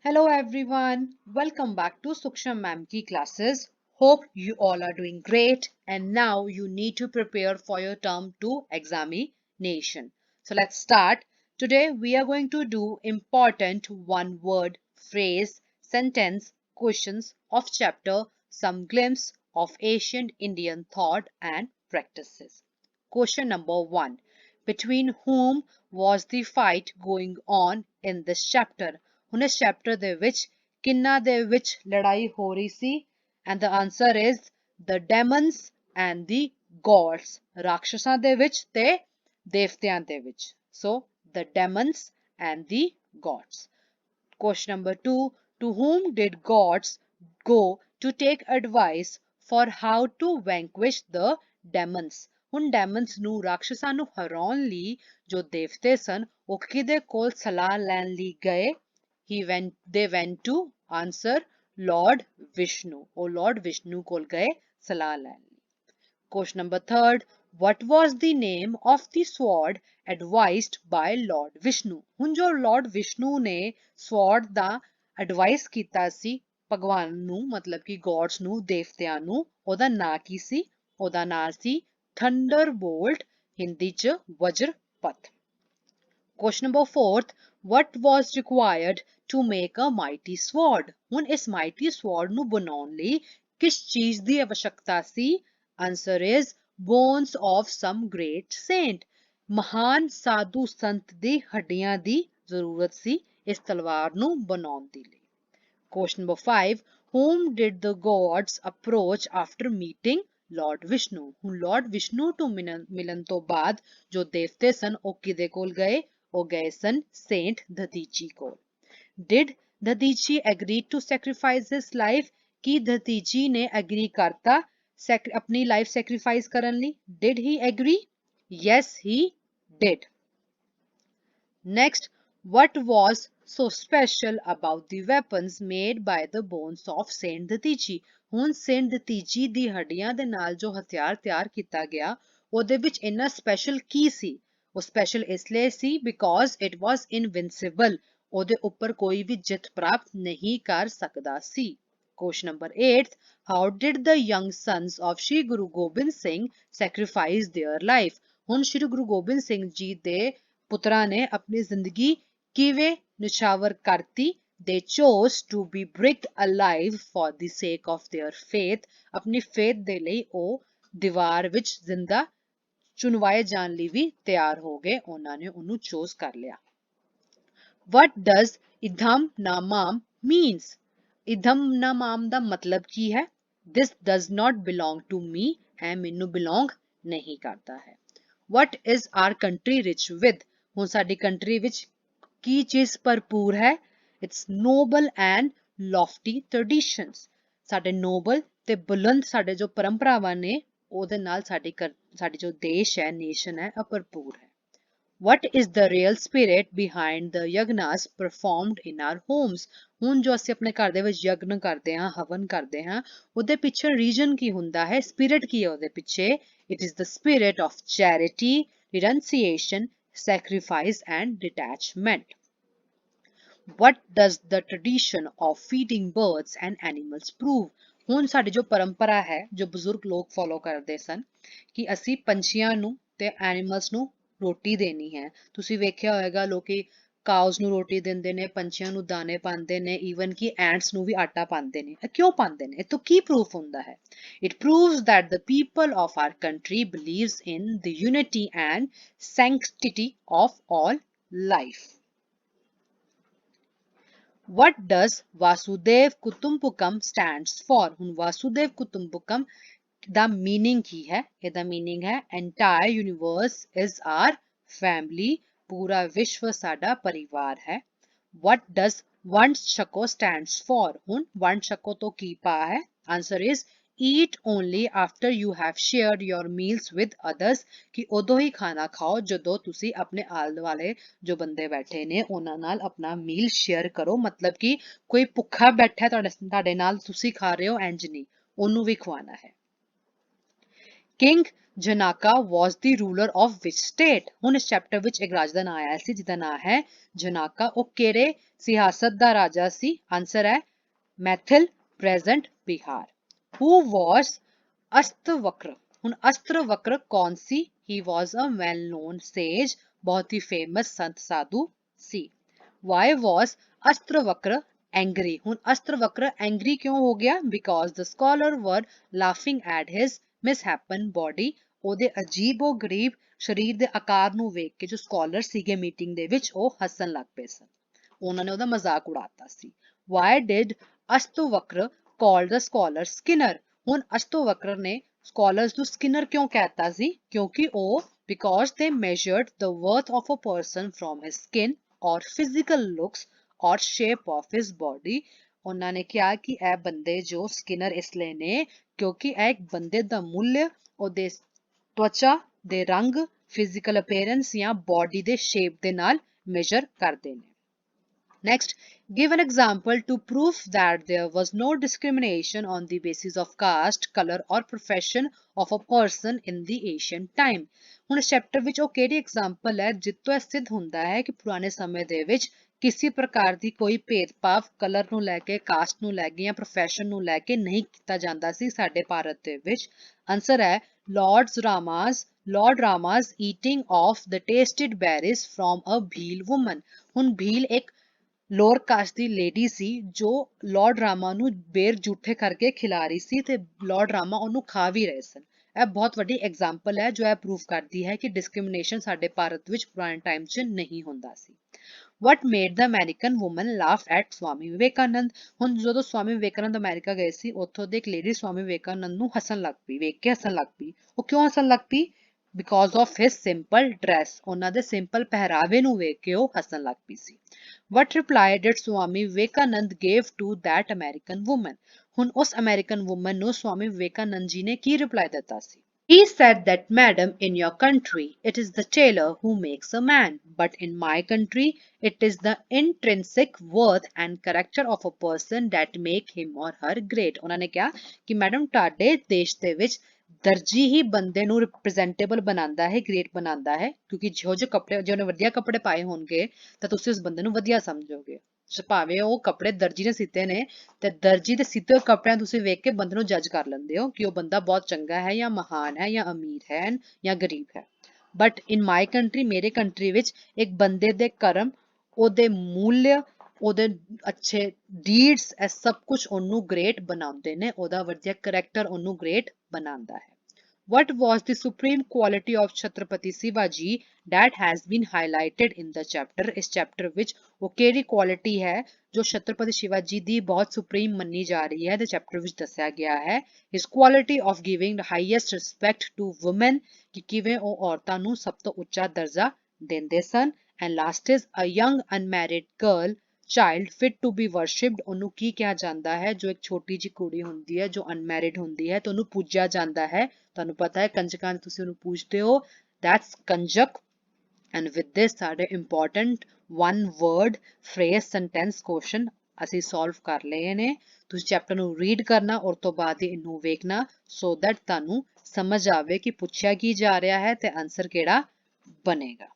Hello everyone, welcome back to Suksham Ma'am ki classes. Hope you all are doing great and now you need to prepare for your term 2 examination. So let's start. Today we are going to do important one word, phrase, sentence, questions of chapter, some glimpse of ancient Indian thought and practices. Question number 1. Between whom was the fight going on in this chapter? ਹੁਣ ਇਸ chapter ਦੇ ਵਿੱਚ ਕਿੰਨਾ ਦੇ ਵਿੱਚ ਲੜਾਈ ਹੋ ਰਹੀ ਸੀ and the answer is the demons and the gods ਰਾਖਸ਼ਾਂ ਦੇ ਵਿੱਚ ਤੇ ਦੇਵਤਿਆਂ ਦੇ ਵਿੱਚ so the demons and the gods. Question number 2. To whom did gods go to take advice for how to vanquish the demons? ਹੁਣ ਡੈਮਨਸ ਨੂੰ ਰਾਖਸ਼ਾਂ ਨੂੰ ਹਰਾਉਣ ਲਈ ਜੋ ਦੇਵਤੇ ਸਨ ਉਹ ਕਿਹਦੇ ਕੋਲ ਸਲਾਹ ਲੈਣ ਲਈ ਗਏ they went to answer Lord Vishnu or Lord Vishnu ਕੋਲ ਗਏ ਸਲਾਹ ਲੈਣ ਲਈ. Question number 3. What was the name of the sword advised by Lord Vishnu? ਹੁਣ ਜੋ Lord Vishnu ਨੇ sword ਦਾ advice ਕੀਤਾ ਸੀ ਭਗਵਾਨ ਨੂੰ ਮਤਲਬ ਕਿ gods ਨੂੰ ਦੇਵਤਿਆਂ ਨੂੰ ਉਹਦਾ ਨਾਂ ਕੀ ਸੀ? ਉਹਦਾ ਨਾਂ ਸੀ Thunderbolt ਹਿੰਦੀ ਚ ਵਜਰਪਤ. Question number 4. What was required to make a mighty sword? ਹੁਣ ਇਸ mighty sword ਨੂੰ ਬਣਾਉਣ ਲਈ ਕਿਸ ਚੀਜ਼ ਦੀ आवश्यकता ਸੀ? Answer is bones of some great saint. ਮਹਾਨ ਸਾਧੂ ਸੰਤ ਦੀ ਹੱਡੀਆਂ ਦੀ ਜ਼ਰੂਰਤ ਸੀ ਇਸ ਤਲਵਾਰ ਨੂੰ ਬਣਾਉਣ ਦੇ ਲਈ. Question number 5. Whom did the gods approach after meeting Lord Vishnu? ਹੁਣ Lord Vishnu ਤੋਂ ਮਿਲਣ ਤੋਂ ਬਾਅਦ ਜੋ ਦੇਵਤੇ ਸਨ ਉਹ ਕਿਹਦੇ ਕੋਲ ਗਏ? ਉਹ ਗਏ ਸਨ Saint Dadiji ਕੋਲ. Did Dadiji agree to sacrifice his life? ਕੀ ਦਧੀਜੀ ਨੇ agree ਕਰਤਾ ਆਪਣੀ life sacrifice ਕਰਨ ਲਈ? Did he agree? Yes, he did. Next, what was so special about the weapons made by the bones of Saint Dadiji? ਹੁਣ Saint Dadiji ਦੀ ਹੱਡੀਆਂ ਦੇ ਨਾਲ ਜੋ ਹਥਿਆਰ ਤਿਆਰ ਕੀਤਾ ਗਿਆ ਉਹਦੇ ਵਿੱਚ ਇੰਨਾ special ਕੀ ਸੀ? ਉਹ special ਇਸ ਲਈ ਸੀ because it was invincible. ਉਹਦੇ ਉੱਪਰ ਕੋਈ ਵੀ ਜਿੱਤ ਪ੍ਰਾਪਤ ਨਹੀਂ ਕਰ ਸਕਦਾ ਸੀ. Question number 8. How did the young sons of Shri Guru Gobind Singh sacrifice their life? ਹੁਣ ਸ਼੍ਰੀ ਗੁਰੂ ਗੋਬਿੰਦ ਸਿੰਘ ਜੀ ਦੇ ਪੁੱਤਰਾਂ ਨੇ ਆਪਣੀ ਜ਼ਿੰਦਗੀ ਕਿਵੇਂ ਨਿਛਾਵਰ ਕਰਤੀ? They chose to be buried alive for the sake of their faith. ਆਪਣੀ faith ਦੇ ਲਈ ਉਹ ਦੀਵਾਰ ਵਿੱਚ ਜ਼ਿੰਦਾ ਚੁਣਵਾਏ ਜਾਣ ਲਈ ਵੀ ਤਿਆਰ ਹੋ ਗਏ ਉਹਨਾਂ ਨੇ ਉਹਨੂੰ ਚੂਜ਼ ਕਰ ਲਿਆ. What does idham namam means? idham namam ਦਾ ਮਤਲਬ ਕੀ ਹੈ? This does not belong to me. ਇਹ ਮੈਨੂੰ belong ਨਹੀਂ ਕਰਦਾ ਹੈ. What is our country rich with? ਹੁਣ ਸਾਡੀ ਕੰਟਰੀ ਵਿੱਚ ਕੀ ਚੀਜ਼ ਭਰਪੂਰ ਹੈ? It's noble and lofty traditions. ਸਾਡੇ noble ਤੇ ਬੁਲੰਦ ਸਾਡੇ ਜੋ ਪਰੰਪਰਾਵਾਂ ਨੇ ਉਹਦੇ ਨਾਲ ਸਾਡੀ ਜੋ ਦੇਸ਼ ਹੈ ਨੇਸ਼ਨ ਹੈ ਉਹ ਭਰਪੂਰ ਹੈ. What is the real spirit behind the yagnas performed in our homes? ਹੁਣ ਜੋ ਅਸੀਂ ਆਪਣੇ ਘਰ ਦੇ ਵਿੱਚ ਯਗਨ ਕਰਦੇ ਹਾਂ ਹਵਨ ਕਰਦੇ ਹਾਂ ਉਹਦੇ ਪਿੱਛੇ ਰੀਜ਼ਨ ਕੀ ਹੁੰਦਾ ਹੈ? ਸਪਿਰਿਟ ਕੀ ਹੈ ਉਹਦੇ ਪਿੱਛੇ? It is the spirit of charity, renunciation, sacrifice and detachment. What does the tradition of feeding birds and animals prove? ਹੁਣ ਸਾਡੀ ਜੋ ਪਰੰਪਰਾ ਹੈ ਜੋ ਬਜ਼ੁਰਗ ਲੋਕ ਫੋਲੋ ਕਰਦੇ ਸਨ ਕਿ ਅਸੀਂ ਪੰਛੀਆਂ ਨੂੰ ਤੇ ਐਨੀਮਲਸ ਨੂੰ ਰੋਟੀ ਦੇਣੀ ਹੈ. ਤੁਸੀਂ ਵੇਖਿਆ ਹੋਵੇਗਾ ਲੋਕੀ ਕਾਊਜ਼ ਨੂੰ ਰੋਟੀ ਦਿੰਦੇ ਨੇ, ਪੰਛੀਆਂ ਨੂੰ ਦਾਣੇ ਪਾਉਂਦੇ ਨੇ, ਈਵਨ ਕਿ ਐਂਟਸ ਨੂੰ ਵੀ ਆਟਾ ਪਾਉਂਦੇ ਨੇ. ਇਹ ਕਿਉਂ ਪਾਉਂਦੇ ਨੇ? ਇਹ ਤੋਂ ਕੀ ਪ੍ਰੂਫ ਹੁੰਦਾ ਹੈ? It proves that the people of our country believes in the unity and sanctity of all life. What does Vasudev Kutumbakam stands for? ਹੁਣ ਵਾਸੁਦੇਵ ਕੁਟੁੰਬਕਮ ਦਾ meaning ਕੀ ਹੈ? ਇਹਦਾ meaning ਹੈ entire universe is our family. ਪੂਰਾ ਵਿਸ਼ਵ ਸਾਡਾ ਪਰਿਵਾਰ ਹੈ. What does ਵੰਡ ਛਕੋ stands for? ਹੁਣ ਵੰਡ ਛਕੋ ਤੋਂ ਕੀ ਭਾਵ ਹੈ? Answer is eat only after you have shared your meals with others. ਕਿ ਉਦੋਂ ਹੀ ਖਾਣਾ ਖਾਓ ਜਦੋਂ ਤੁਸੀਂ ਆਪਣੇ ਆਲੇ ਦੁਆਲੇ ਜੋ ਬੰਦੇ ਬੈਠੇ ਨੇ ਉਹਨਾਂ ਨਾਲ ਆਪਣਾ ਮੀਲ ਸ਼ੇਅਰ ਕਰੋ. ਮਤਲਬ ਕਿ ਕੋਈ ਭੁੱਖਾ ਬੈਠਾ ਤੁਹਾਡੇ ਨਾਲ ਤੁਸੀਂ ਖਾ ਰਹੇ ਹੋ ਇੰਜ ਨਹੀਂ, ਉਹਨੂੰ ਵੀ ਖਵਾਉਣਾ ਹੈ. King Janaka was the ruler of which state? ਹੁਣ ਇਸ ਚੈਪਟਰ ਵਿੱਚ ਇੱਕ ਰਾਜਾ ਦਾ ਨਾਮ ਆਇਆ ਸੀ ਜਿਹਦਾ ਨਾਮ ਹੈ ਜਨਾਕਾ। ਉਹ ਕਿਹੜੇ ਸਿਆਸਤ ਦਾ ਰਾਜਾ ਸੀ? ਆਨਸਰ ਹੈ ਮੈਥਿਲ, ਪ੍ਰੈਜ਼ੈਂਟ ਬਿਹਾਰ। Who was ਅਸਤਵਕਰ? ਹੁਣ ਅਸਤਵਕਰ ਕੌਣ ਸੀ? He was a well known sage, ਬਹੁਤ ਹੀ ਫੇਮਸ ਸੰਤ ਸਾਧੂ ਸੀ। Why was ਅਸਤਵਕਰ angry? ਹੁਣ ਅਸਤਵਕਰ angry ਕਿਉਂ ਹੋ ਗਿਆ? Because the scholar were laughing at his misshapen body, ਉਹਦੇ ਅਜੀਬੋ ਗਰੀਬ ਸਰੀਰ ਦੇ ਆਕਾਰ ਨੂੰ ਵੇਖ ਕੇ ਜੋ ਸਕਾਲਰ ਸੀਗੇ ਮੀਟਿੰਗ ਦੇ ਵਿੱਚ ਉਹ ਹੱਸਣ ਲੱਗ ਪਏ ਸਨ, ਉਹਨਾਂ ਨੇ ਉਹਦਾ ਮਜ਼ਾਕ ਉਡਾਤਾ ਸੀ। Why did ਅਸਤਵਕਰ call the scholar Skinner? ਹੁਣ ਅਸਤਵਕਰ ਨੇ scholars ਨੂੰ Skinner ਕਿਉਂ ਕਹਿਤਾ ਸੀ? ਕਿਉਂਕਿ ਉਹ because they measured the worth of a person from his skin or physical looks or shape of his body, ਉਹਨਾਂ ਨੇ ਕਿਹਾ ਕਿ ਇਹ ਬੰਦੇ ਜੋ ਸਕਿਨਰ ਇਸ ਲਈ ਨੇ ਕਿਉਂਕਿ ਇਹ ਇੱਕ ਬੰਦੇ ਦਾ ਮੁੱਲ ਉਹਦੇ ਤਵਚਾ ਦੇ ਰੰਗ, ਫਿਜ਼ੀਕਲ ਅਪੀਅਰੈਂਸ ਜਾਂ ਬਾਡੀ ਦੇ ਸ਼ੇਪ ਦੇ ਨਾਲ ਮੇਜਰ ਕਰਦੇ ਨੇ। Next, give an example to prove that there was no discrimination on the basis of caste, color or profession of a person in the ancient time. ਹੁਣ ਇਸ chapter ਵਿੱਚ ਉਹ ਕਿਹੜੀ ਐਗਜ਼ਾਮਪਲ ਹੈ ਜਿੱਤੋਂ ਇਹ ਸਿੱਧ ਹੁੰਦਾ ਹੈ ਕਿ ਪੁਰਾਣੇ ਸਮੇਂ ਦੇ ਵਿੱਚ ਕਿਸੇ ਪ੍ਰਕਾਰ ਦੀ ਕੋਈ ਭੇਦਭਾਵ ਕਲਰ ਨੂੰ ਲੈ ਕੇ, ਕਾਸਟ ਨੂੰ ਲੈ ਕੇ ਜਾਂ profession ਨੂੰ ਲੈ ਕੇ ਨਹੀਂ ਕੀਤਾ ਜਾਂਦਾ ਸੀ ਸਾਡੇ ਭਾਰਤ ਦੇ ਵਿੱਚ। ਆਨਸਰ ਹੈ Lord Rama's eating of the tasted berries from a Bhil woman. ਹੁਣ ਭੀਲ ਇੱਕ ਲੋਅਰ ਕਾਸਟ ਦੀ ਲੇਡੀ ਸੀ ਜੋ ਲਾਰਡ ਰਾਮਾ ਨੂੰ ਬੇਰ ਜੂਠੇ ਕਰਕੇ ਖਿਲਾ ਰਹੀ ਸੀ ਤੇ ਲਾਰਡ ਰਾਮਾ ਉਹਨੂੰ ਖਾ ਵੀ ਰਹੇ ਸਨ। ਇਹ ਬਹੁਤ ਵੱਡੀ ਐਗਜ਼ਾਮਪਲ ਹੈ ਜੋ ਇਹ ਪ੍ਰੂਵ ਕਰਦੀ ਹੈ ਕਿ ਡਿਸਕ੍ਰਿਮੀਨੇਸ਼ਨ ਸਾਡੇ ਭਾਰਤ ਵਿੱਚ ਪੁਰਾਣੇ ਟਾਈਮ 'ਚ ਨਹੀਂ ਹੁੰਦਾ ਸੀ। What made the American woman laugh at Swami Vivekanand? ਹੁਣ ਜਦੋਂ ਸਵਾਮੀ ਵਿਵੇਕਾਨੰਦ ਅਮਰੀਕਾ ਗਏ ਸੀ ਉੱਥੋਂ ਦੇ ਇੱਕ ਲੇਡੀ ਸਵਾਮੀ ਵਿਵੇਕਾਨੰਦ ਨੂੰ ਹੱਸਣ ਲੱਗ ਪਈ, ਵੇਖ ਕੇ ਹੱਸਣ ਲੱਗ ਪਈ। ਉਹ ਕਿਉਂ ਹੱਸਣ ਲੱਗ ਪਈ? Because of his simple dress, ਉਹਨਾਂ ਦੇ ਸਿੰਪਲ ਪਹਿਰਾਵੇ ਨੂੰ ਵੇਖ ਕੇ ਉਹ ਹੱਸਣ ਲੱਗ ਪਈ ਸੀ। What reply did Swami Vivekanand gave to that American woman? ਹੁਣ ਉਸ ਅਮਰੀਕਨ ਵੂਮਨ ਨੂੰ ਸਵਾਮੀ ਵਿਵੇਕਾਨੰਦ ਜੀ ਨੇ ਕੀ ਰਿਪਲਾਈ ਦਿੱਤਾ ਸੀ? He said that, Madam, in your country, it is the tailor who makes a man, but in my country, it is the intrinsic worth and character of a person that make him or her great. ਉਹਨਾਂ ਨੇ ਕਿਹਾ ਕਿ madam ਤੁਹਾਡੇ ਦੇਸ਼ ਦੇ ਵਿੱਚ ਦਰਜੀ ਹੀ ਬੰਦੇ ਨੂੰ ਰਿਪਰੈਜ਼ੈਂਟੇਬਲ ਬਣਾਉਂਦਾ ਹੈ, ਗ੍ਰੇਟ ਬਣਾਉਂਦਾ ਹੈ, ਕਿਉਂਕਿ ਜੋ ਕੱਪੜੇ ਜੇ ਉਹਨੇ ਵਧੀਆ ਕੱਪੜੇ ਪਾਏ ਹੋਣਗੇ ਤਾਂ ਤੁਸੀਂ ਉਸ ਬੰਦੇ ਨੂੰ ਵਧੀਆ ਸਮਝੋਗੇ। ਭਾਵੇਂ ਉਹ ਕੱਪੜੇ ਦਰਜੀ ਨੇ ਸੀਤੇ ਨੇ ਤੇ ਦਰਜੀ ਦੇ ਸੀਤੇ ਹੋਏ ਕੱਪੜਿਆਂ ਤੁਸੀਂ ਵੇਖ ਕੇ ਬੰਦੇ ਨੂੰ ਜੱਜ ਕਰ ਲੈਂਦੇ ਹੋ ਕਿ ਉਹ ਬੰਦਾ ਬਹੁਤ ਚੰਗਾ ਹੈ ਜਾਂ ਮਹਾਨ ਹੈ ਜਾਂ ਅਮੀਰ ਹੈ ਜਾਂ ਗਰੀਬ ਹੈ। ਬਟ ਇਨ ਮਾਈ ਕੰਟਰੀ, ਮੇਰੇ ਕੰਟਰੀ ਵਿੱਚ ਇੱਕ ਬੰਦੇ ਦੇ ਕਰਮ, ਉਹਦੇ ਮੂल्य, ਉਹਦੇ ਅੱਛੇ ਡੀਡਸ, ਇਹ ਸਭ ਕੁਝ ਉਹਨੂੰ ਗ੍ਰੇਟ ਬਣਾਉਂਦੇ ਨੇ, ਉਹਦਾ ਵਧੀਆ ਕਰੈਕਟਰ ਉਹਨੂੰ ਗ੍ਰੇਟ ਬਣਾਉਂਦਾ ਹੈ। What was the supreme quality of Chhatrapati Shivaji that has been highlighted in the chapter? ਇਸ ਚੈਪਟਰ ਵਿੱਚ ਉਹ ਕਿਹੜੀ ਕੁਆਲਿਟੀ ਹੈ ਜੋ ਛਤਰਪਤੀ ਸ਼ਿਵਾਜੀ ਦੀ ਬਹੁਤ ਸੁਪਰੀਮ ਮੰਨੀ ਜਾ ਰਹੀ ਹੈ ਤੇ ਚੈਪਟਰ ਵਿੱਚ ਦੱਸਿਆ ਗਿਆ ਹੈ। His quality of giving the highest respect to women, ਕਿ ਕਿਵੇਂ ਉਹ ਔਰਤਾਂ ਨੂੰ ਸਭ ਤੋਂ ਉੱਚਾ ਦਰਜਾ ਦਿੰਦੇ ਸਨ। And last is a young unmarried girl child fit to be worshipped, ਉਹਨੂੰ ਕੀ ਕਿਹਾ ਜਾਂਦਾ ਹੈ? ਜੋ ਇੱਕ ਛੋਟੀ ਜਿਹੀ ਕੁੜੀ ਹੁੰਦੀ ਹੈ ਜੋ ਅਨਮੈਰਿਡ ਹੁੰਦੀ ਹੈ ਤੇ ਉਹਨੂੰ ਪੂਜਿਆ ਜਾਂਦਾ ਹੈ। ਤੁਹਾਨੂੰ ਪਤਾ ਹੈ ਕੰਜਕਾਂ ਤੁਸੀਂ ਉਹਨੂੰ ਪੂਜਦੇ ਹੋ, that's ਕੰਜਕ। and with this ਸਾਡੇ important one word phrase sentence question ਅਸੀਂ solve ਕਰ ਲਏ ਨੇ। ਤੁਸੀਂ ਚੈਪਟਰ ਨੂੰ ਰੀਡ ਕਰਨਾ ਔਰ ਤੋਂ ਬਾਅਦ ਇਹਨੂੰ ਵੇਖਣਾ so that ਤੁਹਾਨੂੰ ਸਮਝ ਆਵੇ ਕਿ ਪੁੱਛਿਆ ਕੀ ਜਾ ਰਿਹਾ ਹੈ ਤੇ ਆਨਸਰ ਕਿਹੜਾ ਬਣੇਗਾ।